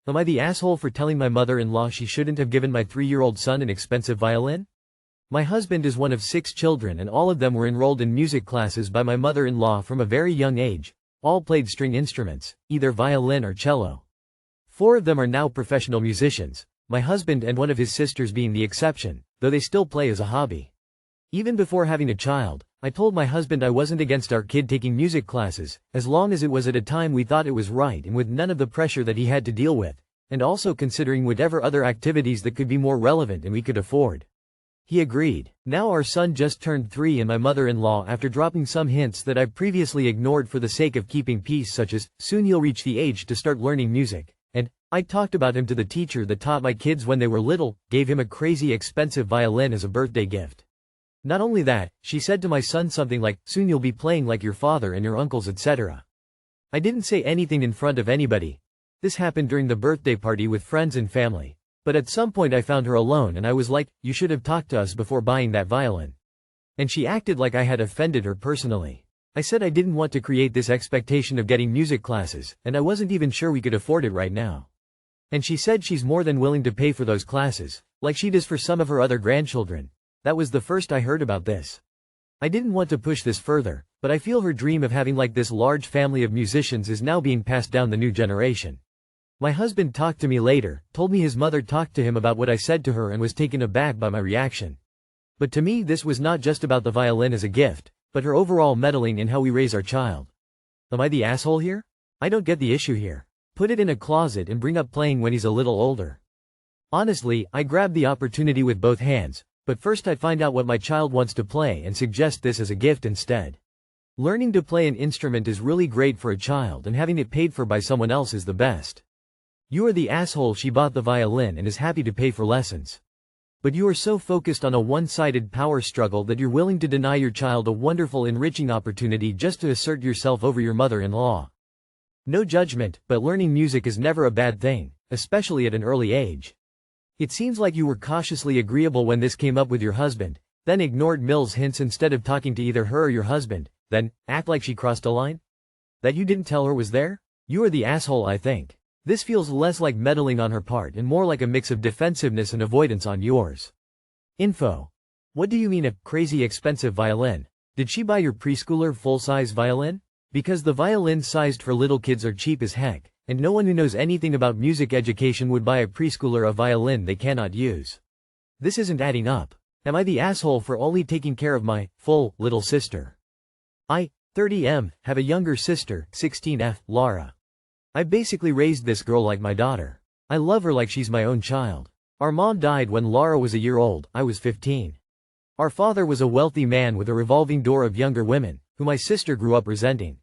Am I the asshole for telling my mother-in-law she shouldn't have given my 3-year-old son an expensive violin? My husband is one of 6 children and all of them were enrolled in music classes by my mother-in-law from a very young age. All played string instruments, either violin or cello. 4 of them are now professional musicians, my husband and one of his sisters being the exception, though they still play as a hobby. Even before having a child, I told my husband I wasn't against our kid taking music classes, as long as it was at a time we thought it was right and with none of the pressure that he had to deal with, and also considering whatever other activities that could be more relevant and we could afford. He agreed. Now our son just turned 3 and my mother-in-law, after dropping some hints that I previously ignored for the sake of keeping peace, such as, soon you'll reach the age to start learning music, and, I talked about him to the teacher that taught my kids when they were little, gave him a crazy expensive violin as a birthday gift. Not only that, she said to my son something like, soon you'll be playing like your father and your uncles, etc. I didn't say anything in front of anybody. This happened during the birthday party with friends and family. But at some point I found her alone and I was like, you should have talked to us before buying that violin. And she acted like I had offended her personally. I said I didn't want to create this expectation of getting music classes, and I wasn't even sure we could afford it right now. And she said she's more than willing to pay for those classes, like she does for some of her other grandchildren. That was the first I heard about this. I didn't want to push this further, but I feel her dream of having like this large family of musicians is now being passed down the new generation. My husband talked to me later, told me his mother talked to him about what I said to her and was taken aback by my reaction. But to me this was not just about the violin as a gift, but her overall meddling in how we raise our child. Am I the asshole here? I don't get the issue here. Put it in a closet and bring up playing when he's a little older. Honestly, I grabbed the opportunity with both hands, but first I'd find out what my child wants to play and suggest this as a gift instead. Learning to play an instrument is really great for a child and having it paid for by someone else is the best. You are the asshole she bought the violin and is happy to pay for lessons. But you are so focused on a one-sided power struggle that you're willing to deny your child a wonderful enriching opportunity just to assert yourself over your mother-in-law. No judgment, but learning music is never a bad thing, especially at an early age. It seems like you were cautiously agreeable when this came up with your husband, then ignored Mill's hints instead of talking to either her or your husband, then act like she crossed a line? That you didn't tell her was there? You are the asshole, I think. This feels less like meddling on her part and more like a mix of defensiveness and avoidance on yours. Info. What do you mean a crazy expensive violin? Did she buy your preschooler full-size violin? Because the violins sized for little kids are cheap as heck, and no one who knows anything about music education would buy a preschooler a violin they cannot use. This isn't adding up. Am I the asshole for only taking care of my full little sister? I, 30M, have a younger sister, 16F, Laura. I basically raised this girl like my daughter. I love her like she's my own child. Our mom died when Laura was a year old, I was 15. Our father was a wealthy man with a revolving door of younger women, who my sister grew up resenting.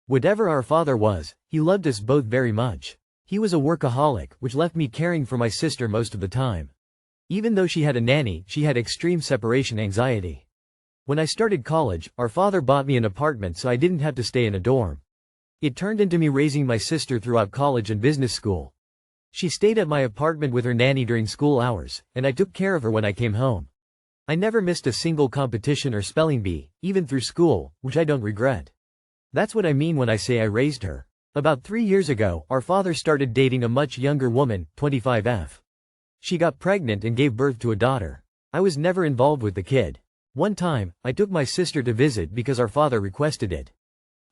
Whatever our father was, he loved us both very much. He was a workaholic, which left me caring for my sister most of the time. Even though she had a nanny, she had extreme separation anxiety. When I started college, our father bought me an apartment so I didn't have to stay in a dorm. It turned into me raising my sister throughout college and business school. She stayed at my apartment with her nanny during school hours, and I took care of her when I came home. I never missed a single competition or spelling bee, even through school, which I don't regret. That's what I mean when I say I raised her. About 3 years ago, our father started dating a much younger woman, 25F. She got pregnant and gave birth to a daughter. I was never involved with the kid. One time, I took my sister to visit because our father requested it.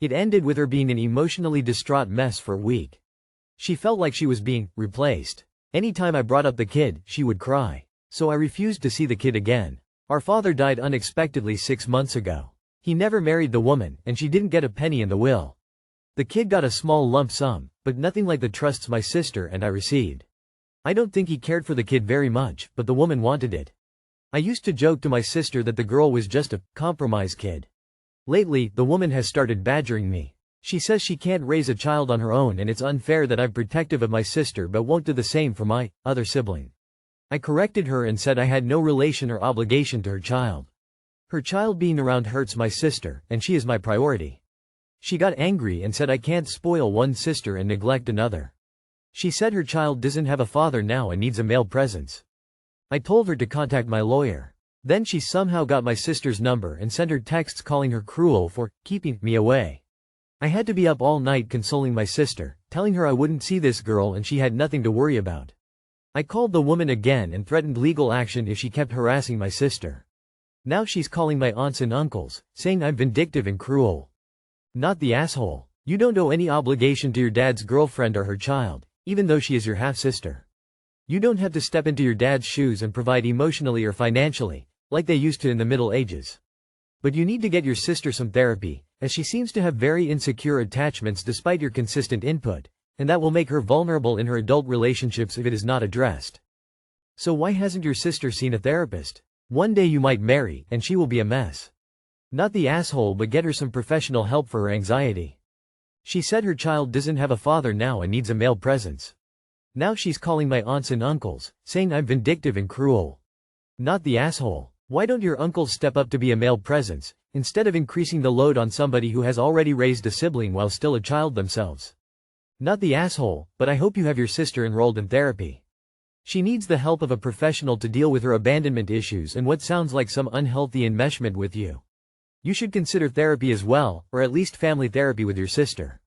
It ended with her being an emotionally distraught mess for a week. She felt like she was being replaced. Anytime I brought up the kid, she would cry. So I refused to see the kid again. Our father died unexpectedly 6 months ago. He never married the woman, and she didn't get a penny in the will. The kid got a small lump sum, but nothing like the trusts my sister and I received. I don't think he cared for the kid very much, but the woman wanted it. I used to joke to my sister that the girl was just a compromise kid. Lately, the woman has started badgering me. She says she can't raise a child on her own and it's unfair that I'm protective of my sister but won't do the same for my other sibling. I corrected her and said I had no relation or obligation to her child. Her child being around hurts my sister, and she is my priority. She got angry and said I can't spoil one sister and neglect another. She said her child doesn't have a father now and needs a male presence. I told her to contact my lawyer. Then she somehow got my sister's number and sent her texts calling her cruel for keeping me away. I had to be up all night consoling my sister, telling her I wouldn't see this girl and she had nothing to worry about. I called the woman again and threatened legal action if she kept harassing my sister. Now she's calling my aunts and uncles, saying I'm vindictive and cruel. Not the asshole. You don't owe any obligation to your dad's girlfriend or her child, even though she is your half-sister. You don't have to step into your dad's shoes and provide emotionally or financially, like they used to in the Middle Ages. But you need to get your sister some therapy, as she seems to have very insecure attachments despite your consistent input, and that will make her vulnerable in her adult relationships if it is not addressed. So why hasn't your sister seen a therapist? One day you might marry, and she will be a mess. Not the asshole, but get her some professional help for her anxiety. She said her child doesn't have a father now and needs a male presence. Now she's calling my aunts and uncles, saying I'm vindictive and cruel. Not the asshole. Why don't your uncles step up to be a male presence, instead of increasing the load on somebody who has already raised a sibling while still a child themselves? Not the asshole, but I hope you have your sister enrolled in therapy. She needs the help of a professional to deal with her abandonment issues and what sounds like some unhealthy enmeshment with you. You should consider therapy as well, or at least family therapy with your sister.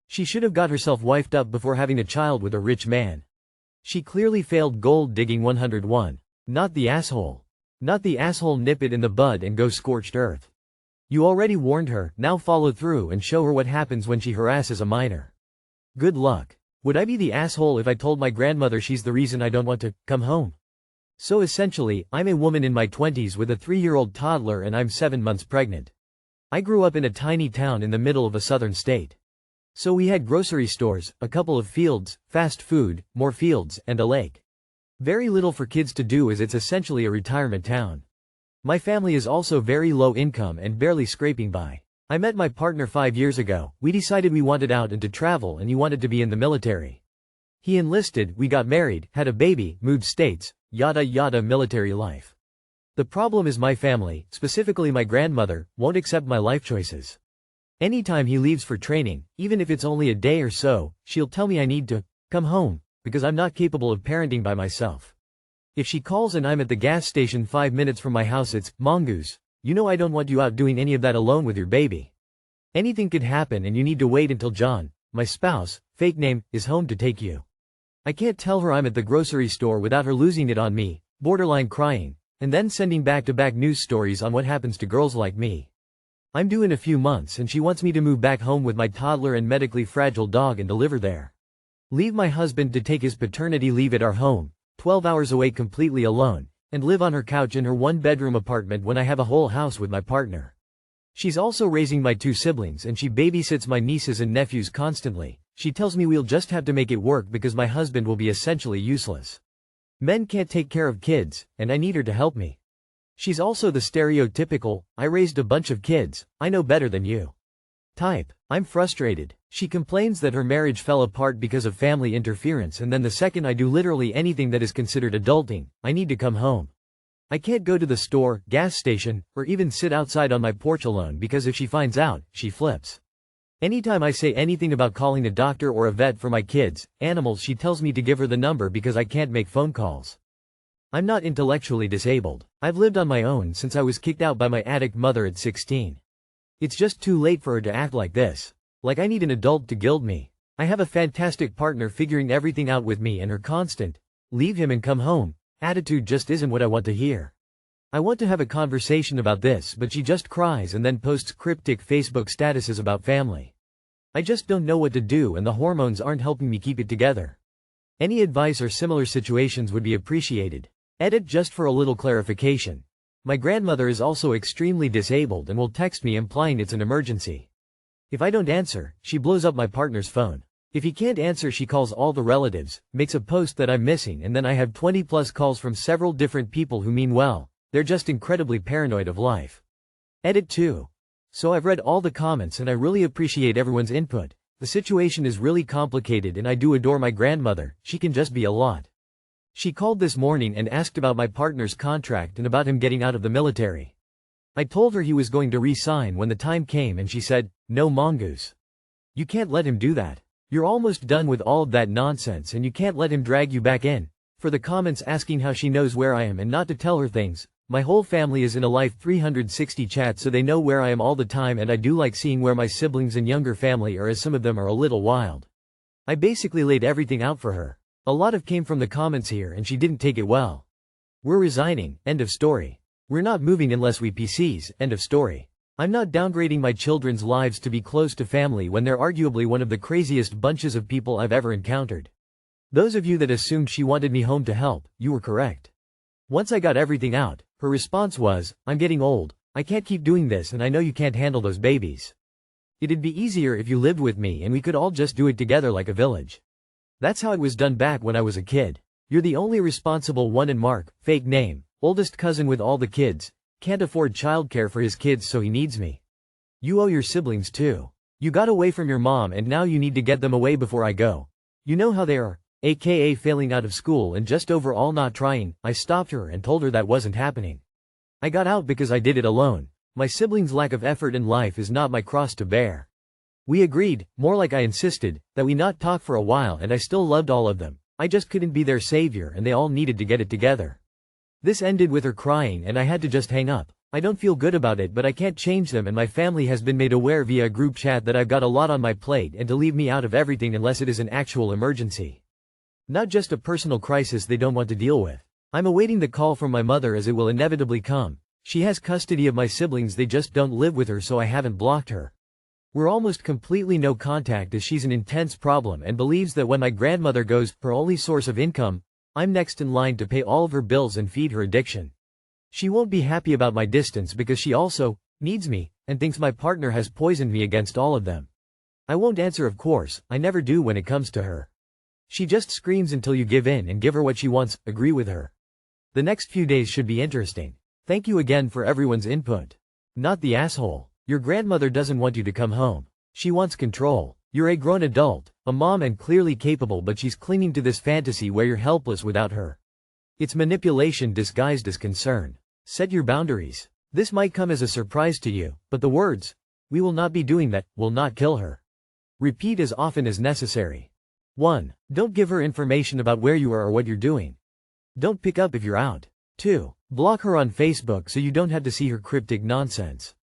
She should have got herself wifed up before having a child with a rich man. She clearly failed gold digging 101. Not the asshole. Not the asshole, nip it in the bud and go scorched earth. You already warned her, now follow through and show her what happens when she harasses a minor. Good luck. Would I be the asshole if I told my grandmother she's the reason I don't want to come home? So essentially, I'm a woman in my 20s with a 3-year-old toddler and I'm 7 months pregnant. I grew up in a tiny town in the middle of a southern state. So we had grocery stores, a couple of fields, fast food, more fields, and a lake. Very little for kids to do as it's essentially a retirement town. My family is also very low income and barely scraping by. I met my partner 5 years ago. We decided we wanted out and to travel and he wanted to be in the military. He enlisted, we got married, had a baby, moved states, yada yada military life. The problem is my family, specifically my grandmother, won't accept my life choices. Anytime he leaves for training, even if it's only a day or so, she'll tell me I need to come home, because I'm not capable of parenting by myself. If she calls and I'm at the gas station 5 minutes from my house, it's, "Mongoose, you know I don't want you out doing any of that alone with your baby. Anything could happen and you need to wait until John, my spouse, fake name, is home to take you." I can't tell her I'm at the grocery store without her losing it on me, borderline crying, and then sending back-to-back news stories on what happens to girls like me. I'm due in a few months and she wants me to move back home with my toddler and medically fragile dog and deliver there. Leave my husband to take his paternity leave at our home, 12 hours away completely alone, and live on her couch in her 1-bedroom apartment when I have a whole house with my partner. She's also raising my 2 siblings and she babysits my nieces and nephews constantly. She tells me we'll just have to make it work because my husband will be essentially useless. Men can't take care of kids, and I need her to help me. She's also the stereotypical, "I raised a bunch of kids, I know better than you" type. I'm frustrated. She complains that her marriage fell apart because of family interference, and then the second I do literally anything that is considered adulting, I need to come home. I can't go to the store, gas station, or even sit outside on my porch alone because if she finds out, she flips. Anytime I say anything about calling a doctor or a vet for my kids, animals, she tells me to give her the number because I can't make phone calls. I'm not intellectually disabled. I've lived on my own since I was kicked out by my addict mother at 16. It's just too late for her to act like this. Like I need an adult to gild me. I have a fantastic partner figuring everything out with me, and her constant, "Leave him and come home" attitude just isn't what I want to hear. I want to have a conversation about this, but she just cries and then posts cryptic Facebook statuses about family. I just don't know what to do and the hormones aren't helping me keep it together. Any advice or similar situations would be appreciated. Edit just for a little clarification. My grandmother is also extremely disabled and will text me implying it's an emergency. If I don't answer, she blows up my partner's phone. If he can't answer, she calls all the relatives, makes a post that I'm missing, and then I have 20+ calls from several different people who mean well. They're just incredibly paranoid of life. Edit 2. So I've read all the comments and I really appreciate everyone's input. The situation is really complicated and I do adore my grandmother, she can just be a lot. She called this morning and asked about my partner's contract and about him getting out of the military. I told her he was going to re-sign when the time came and she said, "No, Mongoose. You can't let him do that. You're almost done with all of that nonsense and you can't let him drag you back in." For the comments asking how she knows where I am and not to tell her things, my whole family is in a Life 360 chat so they know where I am all the time, and I do like seeing where my siblings and younger family are, as some of them are a little wild. I basically laid everything out for her. A lot of came from the comments here and she didn't take it well. We're resigning, end of story. We're not moving unless we PCs, end of story. I'm not downgrading my children's lives to be close to family when they're arguably one of the craziest bunches of people I've ever encountered. Those of you that assumed she wanted me home to help, you were correct. Once I got everything out, her response was, I'm getting old, I can't keep doing this and I know you can't handle those babies. It'd be easier if you lived with me and we could all just do it together like a village. That's how it was done back when I was a kid. You're the only responsible one and Mark, fake name, oldest cousin with all the kids, can't afford childcare for his kids so he needs me. You owe your siblings too. You got away from your mom and now you need to get them away before I go. You know how they are, aka failing out of school and just overall not trying. I stopped her and told her that wasn't happening. I got out because I did it alone. My siblings' lack of effort in life is not my cross to bear. We agreed, more like I insisted, that we not talk for a while and I still loved all of them. I just couldn't be their savior and they all needed to get it together. This ended with her crying and I had to just hang up. I don't feel good about it but I can't change them and my family has been made aware via a group chat that I've got a lot on my plate and to leave me out of everything unless it is an actual emergency. Not just a personal crisis they don't want to deal with. I'm awaiting the call from my mother as it will inevitably come. She has custody of my siblings, they just don't live with her so I haven't blocked her. We're almost completely no contact as she's an intense problem and believes that when my grandmother goes, her only source of income, I'm next in line to pay all of her bills and feed her addiction. She won't be happy about my distance because she also needs me and thinks my partner has poisoned me against all of them. I won't answer, of course, I never do when it comes to her. She just screams until you give in and give her what she wants, agree with her. The next few days should be interesting. Thank you again for everyone's input. Not the asshole. Your grandmother doesn't want you to come home. She wants control. You're a grown adult, a mom and clearly capable, but she's clinging to this fantasy where you're helpless without her. It's manipulation disguised as concern. Set your boundaries. This might come as a surprise to you, but the words, "We will not be doing that," will not kill her. Repeat as often as necessary. 1. Don't give her information about where you are or what you're doing. Don't pick up if you're out. 2. Block her on Facebook so you don't have to see her cryptic nonsense.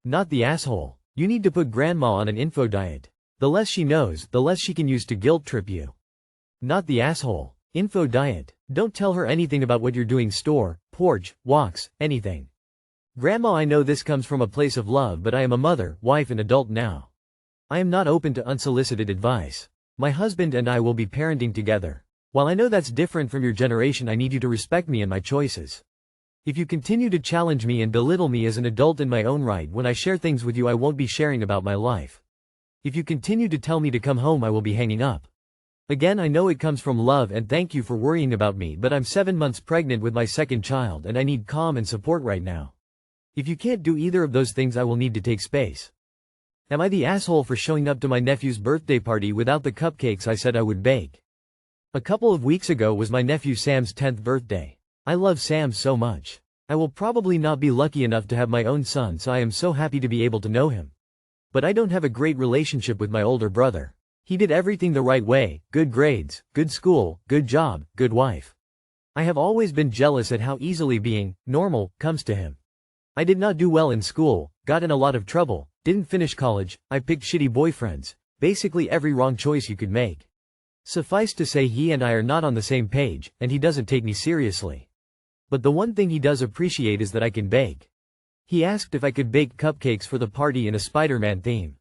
Not the asshole. You need to put grandma on an info diet. The less she knows, the less she can use to guilt trip you. Not the asshole. Info diet. Don't tell her anything about what you're doing, store, porch, walks, anything. Grandma, I know this comes from a place of love, but I am a mother, wife and adult now. I am not open to unsolicited advice. My husband and I will be parenting together. While I know that's different from your generation, I need you to respect me and my choices. If you continue to challenge me and belittle me as an adult in my own right, when I share things with you I won't be sharing about my life. If you continue to tell me to come home I will be hanging up. Again, I know it comes from love and thank you for worrying about me, but I'm 7 months pregnant with my second child and I need calm and support right now. If you can't do either of those things I will need to take space. Am I the asshole for showing up to my nephew's birthday party without the cupcakes I said I would bake? A couple of weeks ago was my nephew Sam's 10th birthday. I love Sam so much. I will probably not be lucky enough to have my own son, so I am so happy to be able to know him. But I don't have a great relationship with my older brother. He did everything the right way, good grades, good school, good job, good wife. I have always been jealous at how easily being normal comes to him. I did not do well in school, got in a lot of trouble, didn't finish college, I picked shitty boyfriends, basically every wrong choice you could make. Suffice to say he and I are not on the same page, and he doesn't take me seriously. But the one thing he does appreciate is that I can bake. He asked if I could bake cupcakes for the party in a Spider-Man theme.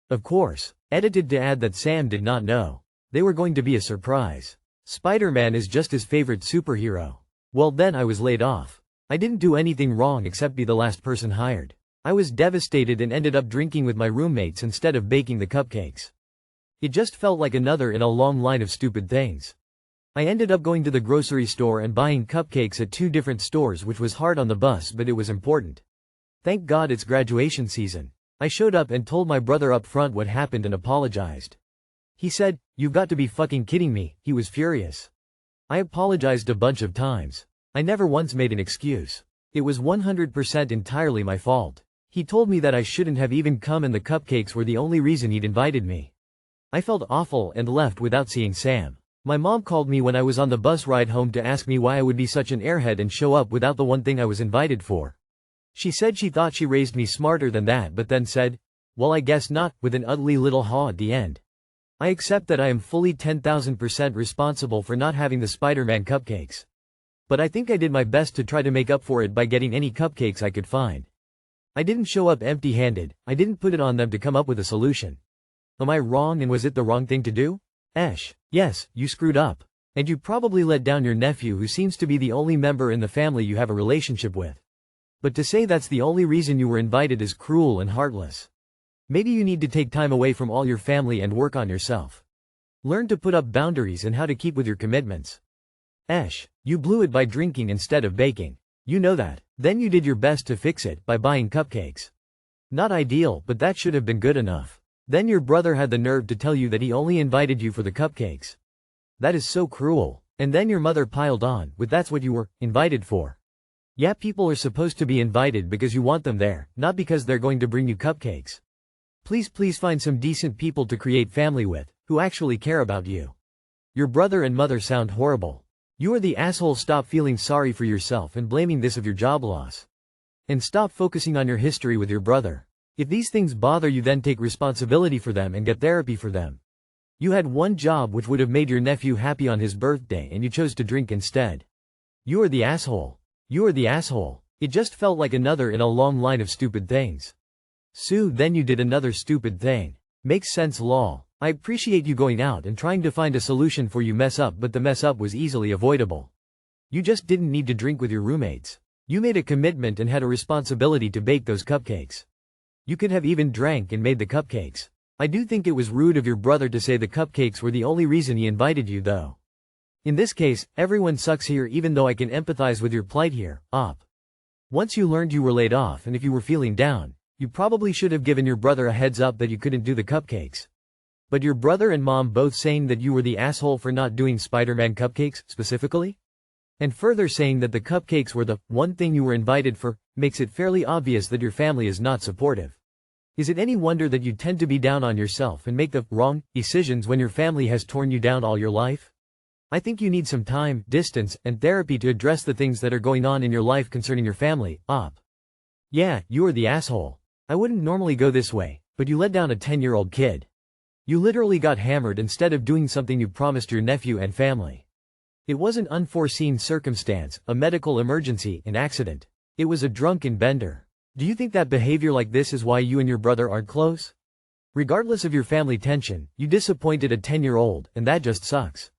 Of course, edited to add that Sam did not know. They were going to be a surprise. Spider-Man is just his favorite superhero. Well then I was laid off. I didn't do anything wrong except be the last person hired. I was devastated and ended up drinking with my roommates instead of baking the cupcakes. It just felt like another in a long line of stupid things. I ended up going to the grocery store and buying cupcakes at 2 different stores, which was hard on the bus, but it was important. Thank God it's graduation season. I showed up and told my brother up front what happened and apologized. He said, "You've got to be fucking kidding me." He was furious. I apologized a bunch of times. I never once made an excuse. It was 100% entirely my fault. He told me that I shouldn't have even come and the cupcakes were the only reason he'd invited me. I felt awful and left without seeing Sam. My mom called me when I was on the bus ride home to ask me why I would be such an airhead and show up without the one thing I was invited for. She said she thought she raised me smarter than that, but then said, "Well, I guess not," with an ugly little haw at the end. I accept that I am fully 10,000% responsible for not having the Spider-Man cupcakes. But I think I did my best to try to make up for it by getting any cupcakes I could find. I didn't show up empty-handed, I didn't put it on them to come up with a solution. Am I wrong, and was it the wrong thing to do? Yes, you screwed up. And you probably let down your nephew, who seems to be the only member in the family you have a relationship with. But to say that's the only reason you were invited is cruel and heartless. Maybe you need to take time away from all your family and work on yourself. Learn to put up boundaries and how to keep with your commitments. You blew it by drinking instead of baking. You know that. Then you did your best to fix it by buying cupcakes. Not ideal, but that should have been good enough. Then your brother had the nerve to tell you that he only invited you for the cupcakes. That is so cruel. And then your mother piled on with that's what you were invited for. Yeah, people are supposed to be invited because you want them there, not because they're going to bring you cupcakes. Please find some decent people to create family with, who actually care about you. Your brother and mother sound horrible. You are the asshole. Stop feeling sorry for yourself and blaming this of your job loss. And stop focusing on your history with your brother. If these things bother you, then take responsibility for them and get therapy for them. You had one job which would have made your nephew happy on his birthday, and you chose to drink instead. You are the asshole. You are the asshole. It just felt like another in a long line of stupid things. Sue, then you did another stupid thing. Makes sense, lol. I appreciate you going out and trying to find a solution for you mess up, but the mess up was easily avoidable. You just didn't need to drink with your roommates. You made a commitment and had a responsibility to bake those cupcakes. You could have even drank and made the cupcakes. I do think it was rude of your brother to say the cupcakes were the only reason he invited you, though. In this case, everyone sucks here, even though I can empathize with your plight here, Op. Once you learned you were laid off, and if you were feeling down, you probably should have given your brother a heads up that you couldn't do the cupcakes. But your brother and mom both saying that you were the asshole for not doing Spider-Man cupcakes, specifically? And further saying that the cupcakes were the one thing you were invited for, makes it fairly obvious that your family is not supportive. Is it any wonder that you tend to be down on yourself and make the wrong decisions when your family has torn you down all your life? I think you need some time, distance, and therapy to address the things that are going on in your life concerning your family, Op. Yeah, you are the asshole. I wouldn't normally go this way, but you let down a 10-year-old kid. You literally got hammered instead of doing something you promised your nephew and family. It was an unforeseen circumstance, a medical emergency, an accident. It was a drunken bender. Do you think that behavior like this is why you and your brother aren't close? Regardless of your family tension, you disappointed a 10-year-old, and that just sucks.